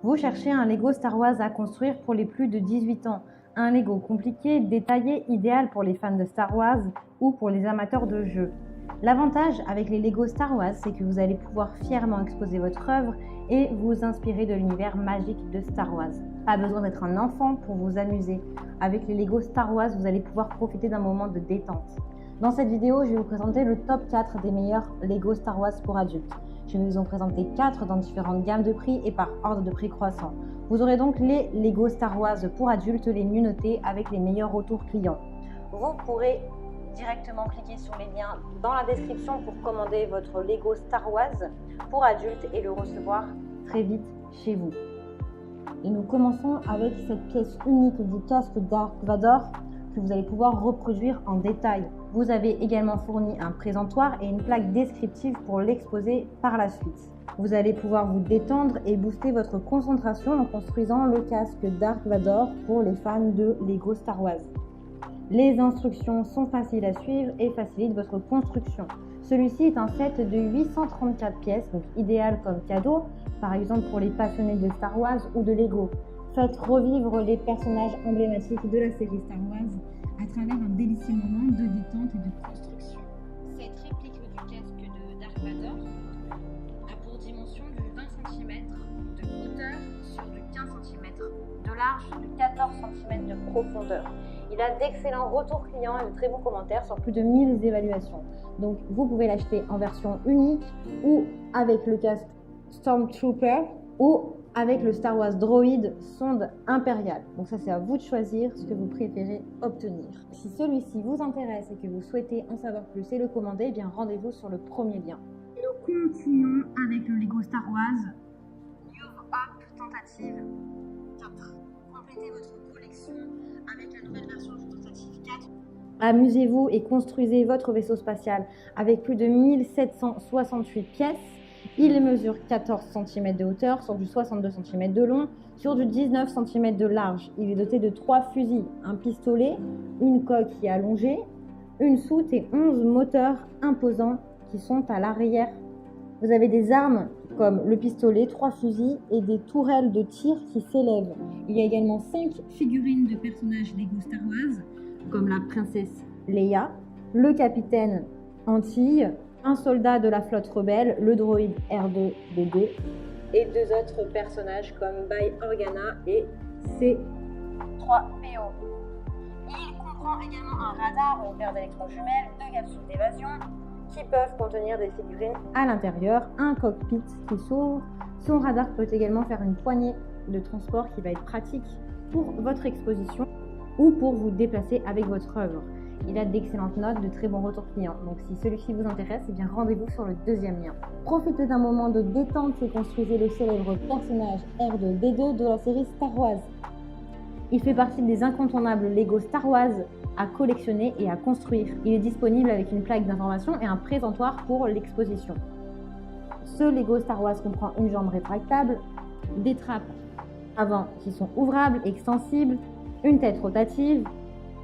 Vous cherchez un Lego Star Wars à construire pour les plus de 18 ans. Un Lego compliqué, détaillé, idéal pour les fans de Star Wars ou pour les amateurs de jeux. L'avantage avec les Lego Star Wars, c'est que vous allez pouvoir fièrement exposer votre œuvre et vous inspirer de l'univers magique de Star Wars. Pas besoin d'être un enfant pour vous amuser. Avec les Lego Star Wars, vous allez pouvoir profiter d'un moment de détente. Dans cette vidéo, je vais vous présenter le top 4 des meilleurs Lego Star Wars pour adultes. Je vais vous en présenter 4 dans différentes gammes de prix et par ordre de prix croissant. Vous aurez donc les Lego Star Wars pour adultes les mieux notés avec les meilleurs retours clients. Vous pourrez directement cliquer sur les liens dans la description pour commander votre Lego Star Wars pour adultes et le recevoir très vite chez vous. Et nous commençons avec cette pièce unique du casque Dark Vador que vous allez pouvoir reproduire en détail. Vous avez également fourni un présentoir et une plaque descriptive pour l'exposer par la suite. Vous allez pouvoir vous détendre et booster votre concentration en construisant le casque Dark Vador pour les fans de Lego Star Wars. Les instructions sont faciles à suivre et facilitent votre construction. Celui-ci est un set de 834 pièces, donc idéal comme cadeau, par exemple pour les passionnés de Star Wars ou de Lego. Faites revivre les personnages emblématiques de la série Star Wars à travers un délicieux moment de détente et de construction. Cette réplique du casque de Dark Vador a pour dimension du 20 cm de hauteur sur du 15 cm de large, de 14 cm de profondeur. Il a d'excellents retours clients et de très bons commentaires sur plus de 1000 évaluations. Donc vous pouvez l'acheter en version unique ou avec le casque Stormtrooper ou avec le Star Wars Droid sonde impériale. Donc ça c'est à vous de choisir ce que vous préférez obtenir. Si celui-ci vous intéresse et que vous souhaitez en savoir plus et le commander, eh bien rendez-vous sur le premier lien. Nous continuons avec le Lego Star Wars New Hope Tentative 4. Complétez votre collection avec la nouvelle version du Tentative 4. Amusez-vous et construisez votre vaisseau spatial avec plus de 1768 pièces. Il mesure 14 cm de hauteur sur du 62 cm de long, sur du 19 cm de large. Il est doté de 3 fusils, un pistolet, une coquille allongée, une soute et 11 moteurs imposants qui sont à l'arrière. Vous avez des armes comme le pistolet, 3 fusils et des tourelles de tir qui s'élèvent. Il y a également 5 figurines de personnages Lego Star Wars, comme la princesse Leia, le capitaine Antille, un soldat de la flotte rebelle, le droïde R2-D2, et 2 autres personnages comme Bail Organa et C3PO. Il comprend également un radar, une paire d'électrons jumelles, 2 capsules d'évasion qui peuvent contenir des figurines à l'intérieur, un cockpit qui s'ouvre. Son radar peut également faire une poignée de transport qui va être pratique pour votre exposition ou pour vous déplacer avec votre œuvre. Il a d'excellentes notes, de très bons retours clients. Donc si celui-ci vous intéresse, eh bien rendez-vous sur le deuxième lien. Profitez d'un moment de détente et construisez le célèbre personnage R2-D2 de la série Star Wars. Il fait partie des incontournables Lego Star Wars à collectionner et à construire. Il est disponible avec une plaque d'information et un présentoir pour l'exposition. Ce Lego Star Wars comprend une jambe rétractable, des trappes avant qui sont ouvrables, extensibles, une tête rotative,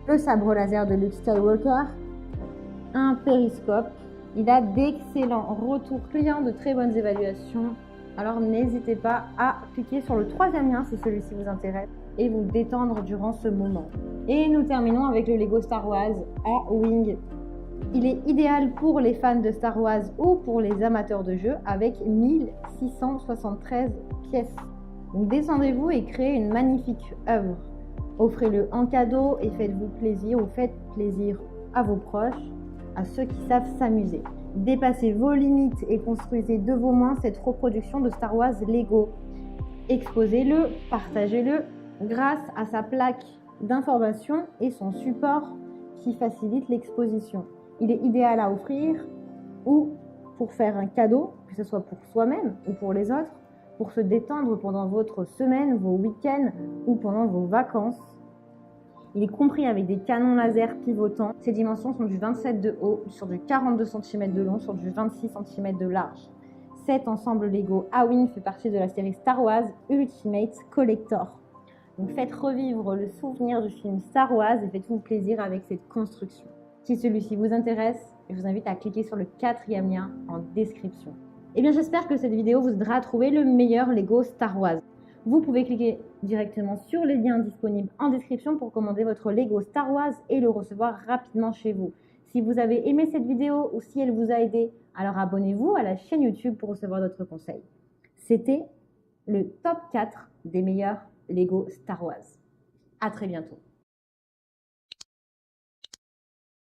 le sabre laser de Luke Skywalker, un périscope. Il a d'excellents retours clients, de très bonnes évaluations. Alors n'hésitez pas à cliquer sur le troisième lien si celui-ci vous intéresse et vous détendre durant ce moment. Et nous terminons avec le Lego Star Wars A-Wing. Il est idéal pour les fans de Star Wars ou pour les amateurs de jeux avec 1673 pièces. Donc descendez-vous et créez une magnifique œuvre. Offrez-le en cadeau et faites-vous plaisir ou faites plaisir à vos proches, à ceux qui savent s'amuser. Dépassez vos limites et construisez de vos mains cette reproduction de Star Wars Lego. Exposez-le, partagez-le grâce à sa plaque d'information et son support qui facilite l'exposition. Il est idéal à offrir ou pour faire un cadeau, que ce soit pour soi-même ou pour les autres, pour se détendre pendant votre semaine, vos week-ends ou pendant vos vacances. Il est compris avec des canons laser pivotants. Ses dimensions sont du 27 de haut, sur du 42 cm de long, sur du 26 cm de large. Cet ensemble Lego A-Wing fait partie de la série Star Wars Ultimate Collector. Donc faites revivre le souvenir du film Star Wars et faites-vous plaisir avec cette construction. Si celui-ci vous intéresse, je vous invite à cliquer sur le 4e lien en description. Eh bien j'espère que cette vidéo vous aidera à trouver le meilleur Lego Star Wars. Vous pouvez cliquer directement sur les liens disponibles en description pour commander votre Lego Star Wars et le recevoir rapidement chez vous. Si vous avez aimé cette vidéo ou si elle vous a aidé, alors abonnez-vous à la chaîne YouTube pour recevoir d'autres conseils. C'était le top 4 des meilleurs Lego Star Wars. À très bientôt.